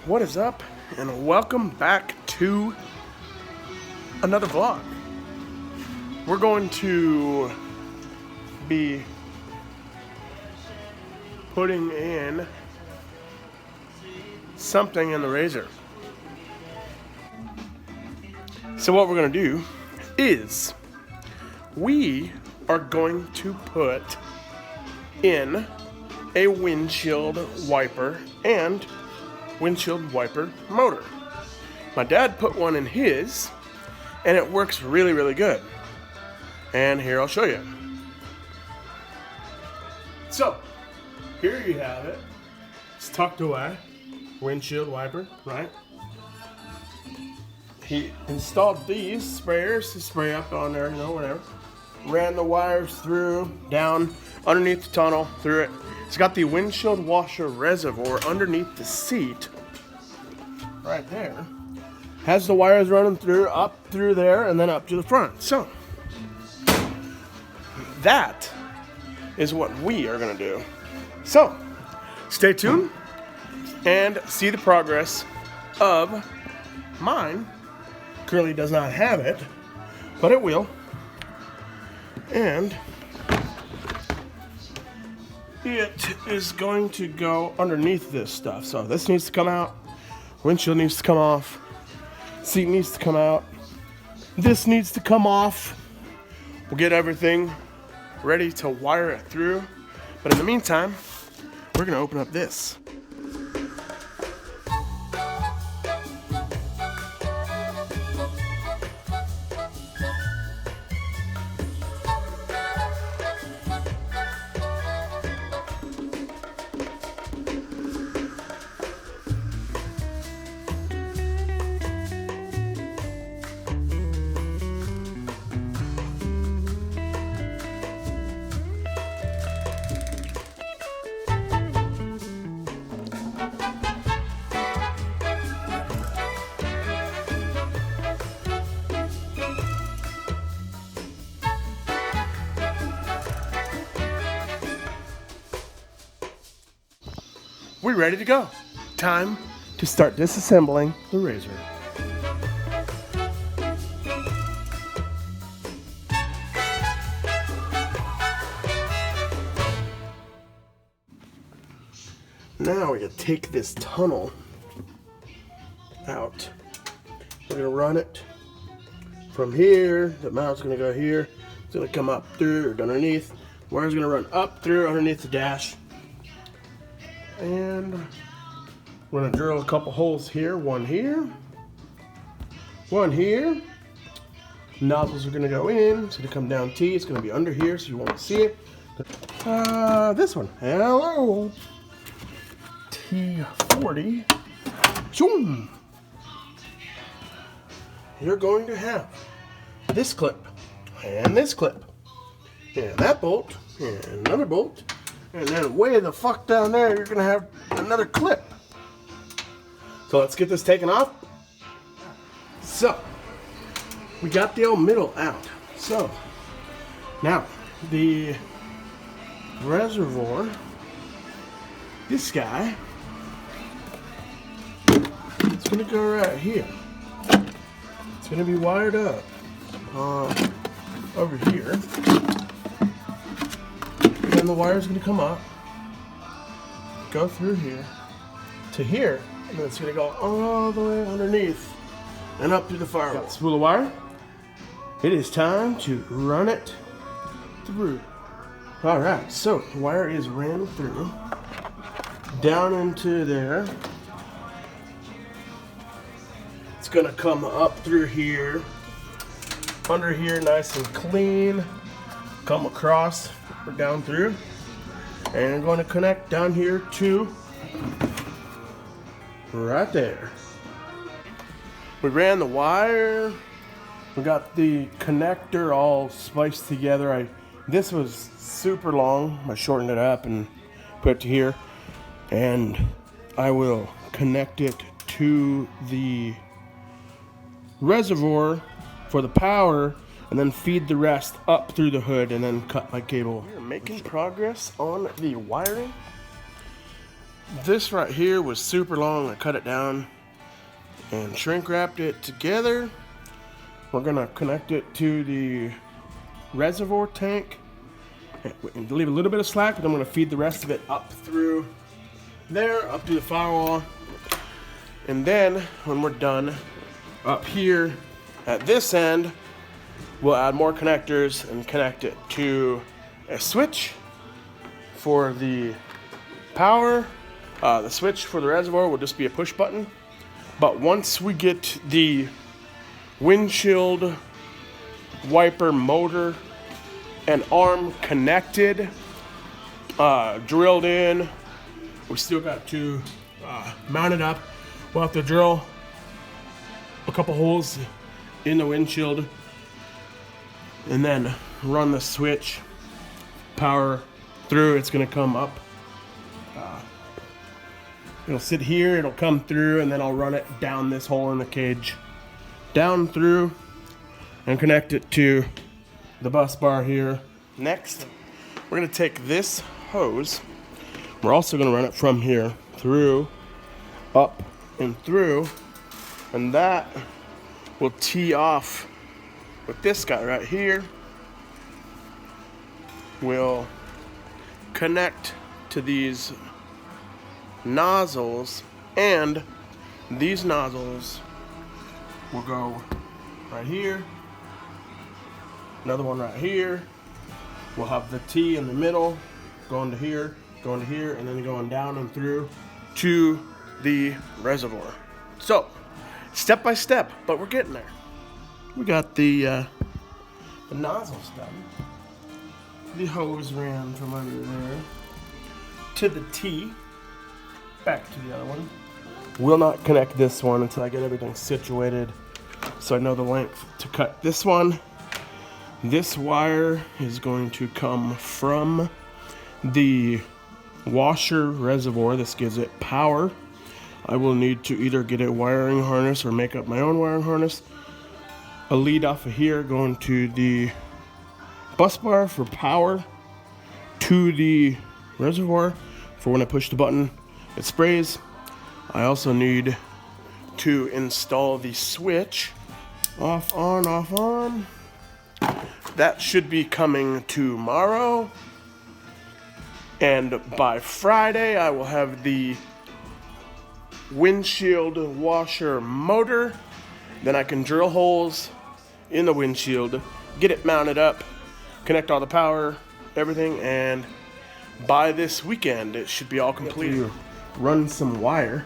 What is up, and welcome back to another vlog. We're going to be putting in something in the razor. So what we're going to do is we are going to put in a windshield wiper and windshield wiper motor. My dad put one in his, and it works really, really good. And here I'll show you. So, here you have it. It's tucked away. Windshield wiper, right? He installed these sprayers to spray up on there, whatever. Ran the wires through, down, underneath the tunnel, through it. It's got the windshield washer reservoir underneath the seat, right there. Has the wires running through, up through there, and then up to the front. So, that is what we are gonna do. So, stay tuned and see the progress of mine. Curly does not have it, but it will. And it is going to go underneath this stuff. So this needs to come out. Windshield needs to come off. Seat needs to come out. This needs to come off. We'll get everything ready to wire it through. But in the meantime, we're gonna open up this. We're ready to go. Time to start disassembling the razor. Now we're gonna take this tunnel out. We're gonna run it from here. The mount's gonna go here. It's gonna come up through or underneath. Wire's gonna run up through underneath the dash. And we're gonna drill a couple holes here, one here, one here. Nozzles are gonna go in, it's gonna come down T, it's gonna be under here so you won't see it. This one, hello, T40. Zoom. You're going to have this clip, and this clip, and that bolt, and another bolt. And then way the fuck down there, you're gonna have another clip. So let's get this taken off. So, we got the old middle out. So, now, the reservoir, this guy, it's gonna go right here. It's gonna be wired up over here. And the wire is going to come up, go through here to here, and then it's going to go all the way underneath and up through the firewall. Got the spool of wire. It is time to run it through. All right, so the wire is ran through down into there. It's going to come up through here, under here, nice and clean. Come across. Down through, and I'm going to connect down here to right there. We ran the wire, we got the connector all spliced together. This was super long. I shortened it up and put it to here, and I will connect it to the reservoir for the power, and then feed the rest up through the hood and then cut my cable. We're making progress on the wiring This right here was super long. I cut it down and shrink wrapped it together. We're gonna connect it to the reservoir tank and leave a little bit of slack, but I'm gonna feed the rest of it up through there, up to the firewall. And then when we're done up here at this end, we'll add more connectors and connect it to a switch for the power. The switch for the reservoir will just be a push button. But once we get the windshield wiper motor and arm connected, drilled in, we still got to mount it up. We'll have to drill a couple holes in the windshield and then run the switch power through. It's gonna come up. It'll sit here, it'll come through, and then I'll run it down this hole in the cage, down through, and connect it to the bus bar here. Next, we're gonna take this hose. We're also gonna run it from here through, up and through, and that will tee off with this guy right here. We'll connect to these nozzles, and these nozzles will go right here, another one right here. We'll have the T in the middle, going to here, and then going down and through to the reservoir. So, step by step, but we're getting there. We got the nozzles done. The hose ran from under there to the T, back to the other one. Will not connect this one until I get everything situated so I know the length to cut this one. This wire is going to come from the washer reservoir. This gives it power. I will need to either get a wiring harness or make up my own wiring harness. A lead off of here going to the bus bar for power, to the reservoir for when I push the button it sprays. I also need to install the switch. Off, on, off, on. That should be coming tomorrow. And by Friday, I will have the windshield washer motor. Then I can drill holes in the windshield, get it mounted up, connect all the power, everything, and by this weekend, it should be all complete. Run some wire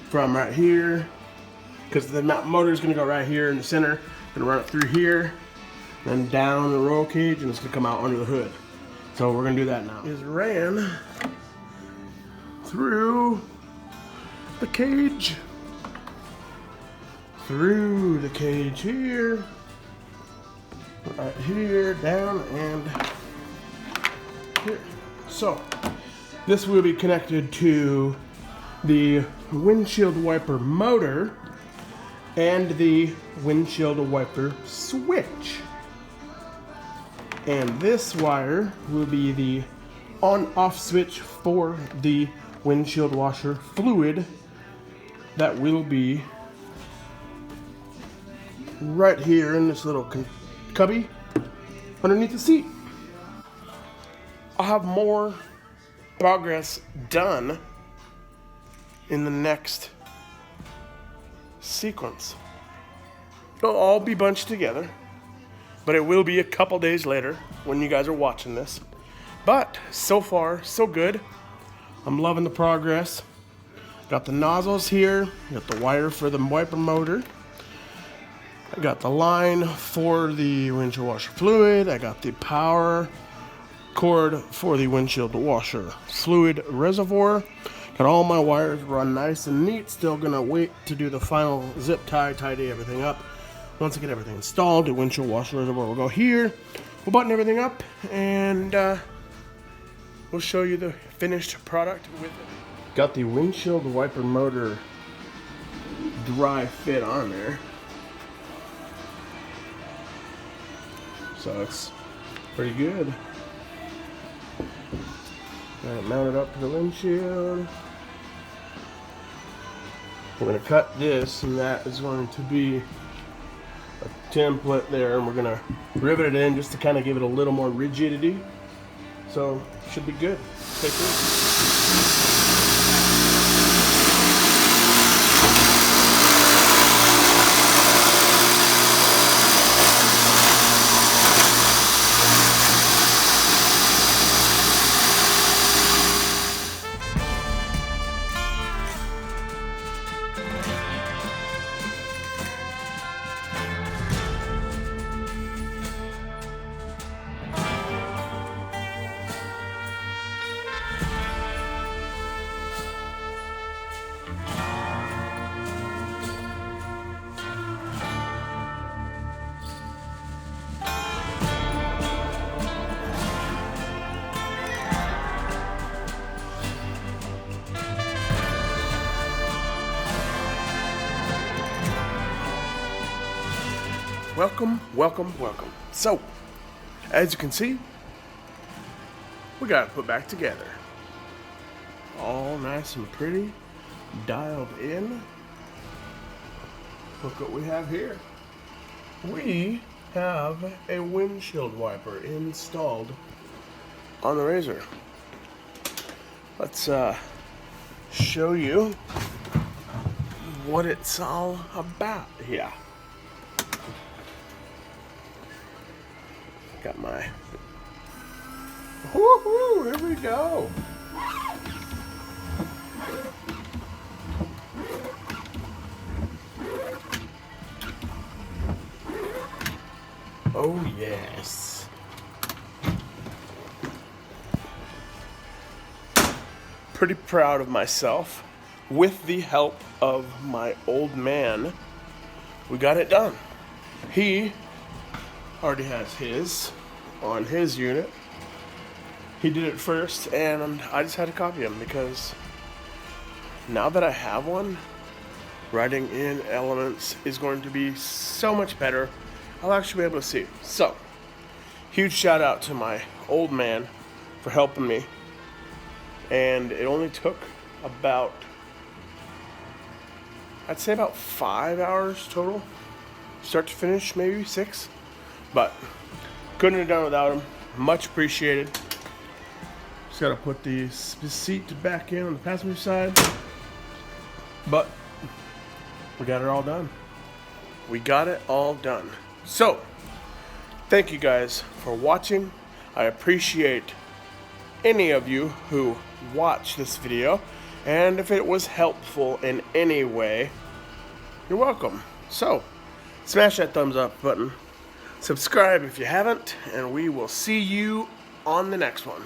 from right here, because the motor is going to go right here in the center. Going to run it through here, then down the roll cage, and it's going to come out under the hood. So we're going to do that now. Is ran through the cage, through the cage here, right here, down, and here. So this will be connected to the windshield wiper motor and the windshield wiper switch. And this wire will be the on-off switch for the windshield washer fluid that will be right here in this little cubby underneath the seat. I'll have more progress done in the next sequence. It'll all be bunched together, but it will be a couple days later when you guys are watching this. But so far, so good. I'm loving the progress. Got the nozzles here, got the wire for the wiper motor. I got the line for the windshield washer fluid. I got the power cord for the windshield washer fluid reservoir. Got all my wires run nice and neat. Still gonna wait to do the final zip tie, tidy everything up. Once I get everything installed, the windshield washer reservoir will go here. We'll button everything up, and we'll show you the finished product with it. Got the windshield wiper motor dry fit on there. So it's pretty good. Mount it up to the windshield. We're going to cut this, and that is going to be a template there, and we're going to rivet it in just to kind of give it a little more rigidity. So, should be good. Take it. Welcome, welcome, welcome. So, as you can see, we got it put back together. All nice and pretty, dialed in. Look what we have here. We have a windshield wiper installed on the Razor. Let's show you what it's all about here. Got my, woohoo, here we go. Oh yes. Pretty proud of myself. With the help of my old man, we got it done. He already has his on his unit. He did it first, and I just had to copy him because now that I have one, writing in elements is going to be so much better. I'll actually be able to see. So, huge shout out to my old man for helping me. And it only took about, I'd say about 5 hours total, start to finish, maybe 6. But couldn't have done without him. Much appreciated. Just gotta put the seat back in on the passenger side. But we got it all done. We got it all done. So, thank you guys for watching. I appreciate any of you who watch this video. And if it was helpful in any way, you're welcome. So, smash that thumbs up button. Subscribe if you haven't, and we will see you on the next one.